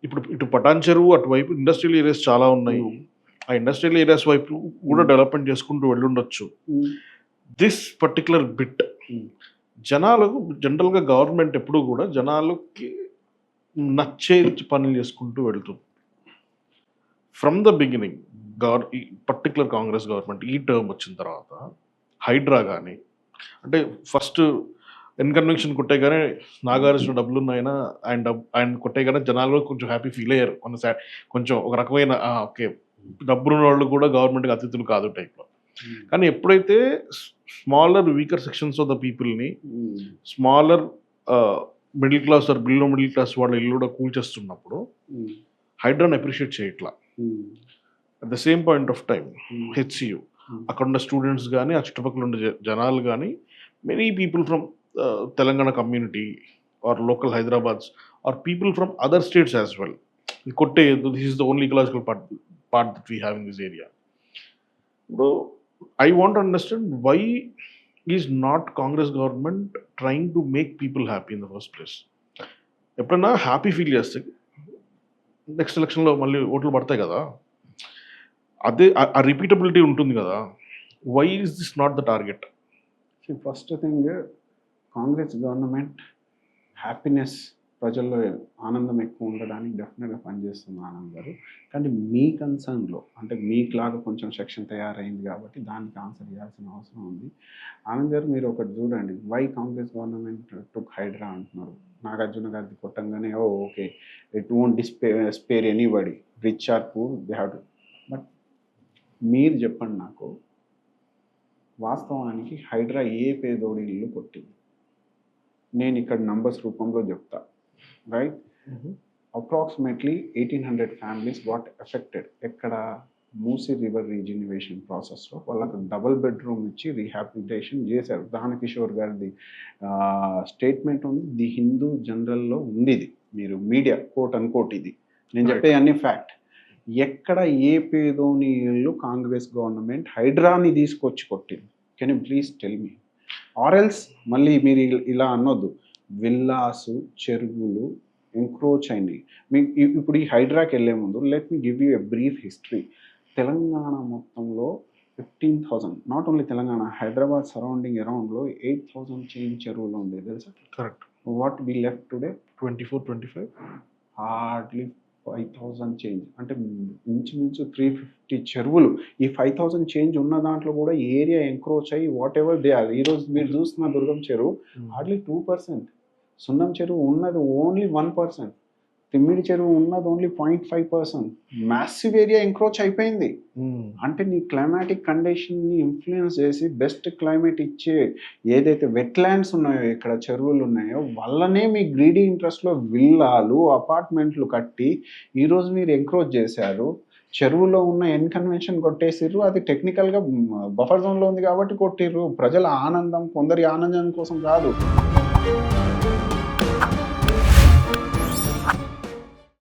ఇప్పుడు ఇటు పటాన్ చెరువు అటువైపు ఇండస్ట్రియల్ ఏరియాస్ చాలా ఉన్నాయి. ఆ ఇండస్ట్రియల్ ఏరియాస్ వైపు కూడా డెవలప్మెంట్ చేసుకుంటూ వెళ్ళుండొచ్చు. దిస్ పర్టికులర్ బిట్ జనాలకు జనరల్గా గవర్నమెంట్ ఎప్పుడు కూడా జనాలకి నచ్చే పనులు చేసుకుంటూ వెళ్తుంది. ఫ్రమ్ ద బిగినింగ్ ఈ పర్టికులర్ కాంగ్రెస్ గవర్నమెంట్ ఈ టర్మ్ వచ్చిన తర్వాత హైడ్రా కానీ అంటే ఫస్ట్ ఇన్కన్వెన్షన్ కొట్టేగానే నాగార్జున డబ్బులు ఉన్నాయన ఆయన కొట్టేగానే జనాలు కొంచెం హ్యాపీ ఫీల్ అయ్యారు. కొంచెం ఒక రకమైన ఓకే డబ్బున్న వాళ్ళు కూడా గవర్నమెంట్కి అతిథులు కాదు టైప్లో. కానీ ఎప్పుడైతే smaller weaker sections of the పీపుల్ని smaller middle class or below middle class వాళ్ళ ఇల్లు కూడా కూల్చేస్తున్నప్పుడు హైడ్రాని అప్రిషియేట్ చేయట్లా. At the same point of time HCU అక్కడ ఉన్న స్టూడెంట్స్ కానీ ఆ చుట్టుపక్కల ఉండే జనాలు కానీ many people from Telangana community or local Hyderabads or people from other states as well కొట్టే this is the only ecological part that we have in this area. ఇప్పుడు I want understand why is not Congress government trying to make people happy in the first place. ఎప్పుడైనా happy feel చేస్తే next ఎలక్షన్లో మళ్ళీ ఓట్లు పడతాయి కదా, అదే ఆ రిపీటబిలిటీ ఉంటుంది కదా. Why is this not the target? First thing Congress government happiness ప్రజల్లో ఆనందం ఎక్కువ ఉండడానికి డెఫినెట్గా పనిచేస్తుంది ఆనంద్ గారు. కానీ మీ కన్సర్న్లో అంటే మీకులాగా కొంచెం సెక్షన్ తయారైంది కాబట్టి దానికి ఆన్సర్ ఇవ్వాల్సిన అవసరం ఉంది. ఆనంద్ గారు మీరు ఒకటి చూడండి, why Congress government took Hydra అంటున్నారు. నాగార్జున గారిది కొట్టంగానే okay it won't spare anybody rich or poor they have to. But మీరు చెప్పండి నాకు, వాస్తవానికి హైడ్రా ఏ పేదోడి ఇల్లు కొట్టింది? నేను ఇక్కడ నంబర్స్ రూపంలో చెప్తా. Right, approximately 1800 families got affected. ఎక్కడ? మూసీ రివర్ రీజనరేషన్ ప్రాసెస్లో వాళ్ళకు డబుల్ బెడ్రూమ్ ఇచ్చి రీహాబిలిటేషన్ చేశారు. దానకిషోర్ గారిది స్టేట్మెంట్ ఉంది, ది హిందూ జనరల్లో ఉంది. ఇది మీరు మీడియా కోట్ అన్కోట్, ఇది నేను చెప్పే అన్ని ఫ్యాక్ట్. ఎక్కడ ఏ పేదోని ఇల్లు కాంగ్రెస్ గవర్నమెంట్ హైడ్రాని తీసుకొచ్చి కొట్టింది? Can you please tell me? Or else మళ్ళీ మీరు ఇలా అనొద్దు, విల్లాసు చెరువులు ఎంక్రోచ్ అయినాయి. మీకు ఇప్పుడు ఈ హైడ్రాకి వెళ్ళే ముందు let me give you a brief history. Telangana మొత్తంలో 15,000, not only Telangana, Hyderabad surrounding అరౌండ్లో 8,000 చేంజ్ చెరువులు ఉండేది తెలుసా? Correct. What we left today 24-25, hardly 5,000 change. అంటే ఇంచుమించు 350 చెరువులు. ఈ 5,000 చేంజ్ ఉన్న దాంట్లో కూడా ఏరియా ఎంక్రోచ్ అయ్యి వాట్ ఎవర్ దే ఆర్. ఈరోజు మీరు చూస్తున్న దుర్గం చెరువు హార్డ్లీ 2%, సున్నం చెరువు ఉన్నది ఓన్లీ 1%, తిమ్మిడి చెరువు ఉన్నది ఓన్లీ 0.5%. మ్యాసివ్ ఏరియా ఎంక్రోచ్ అయిపోయింది. అంటే నీ క్లైమాటిక్ కండిషన్ని ఇన్ఫ్లుయెన్స్ చేసి బెస్ట్ క్లైమేట్ ఇచ్చే ఏదైతే వెట్లాండ్స్ ఉన్నాయో, ఇక్కడ చెరువులు ఉన్నాయో, వల్లనే మీ గ్రీడీ ఇంట్రెస్ట్లో విల్లాలు అపార్ట్మెంట్లు కట్టి ఈరోజు మీరు ఎంక్రోచ్ చేశారు. చెరువులో ఉన్న ఎన్కన్వెన్షన్ కొట్టేసిర్రు. అది టెక్నికల్గా బఫర్ జోన్లో ఉంది కాబట్టి కొట్టిర్రు. ప్రజల ఆనందం కొందరి ఆనందం కోసం కాదు.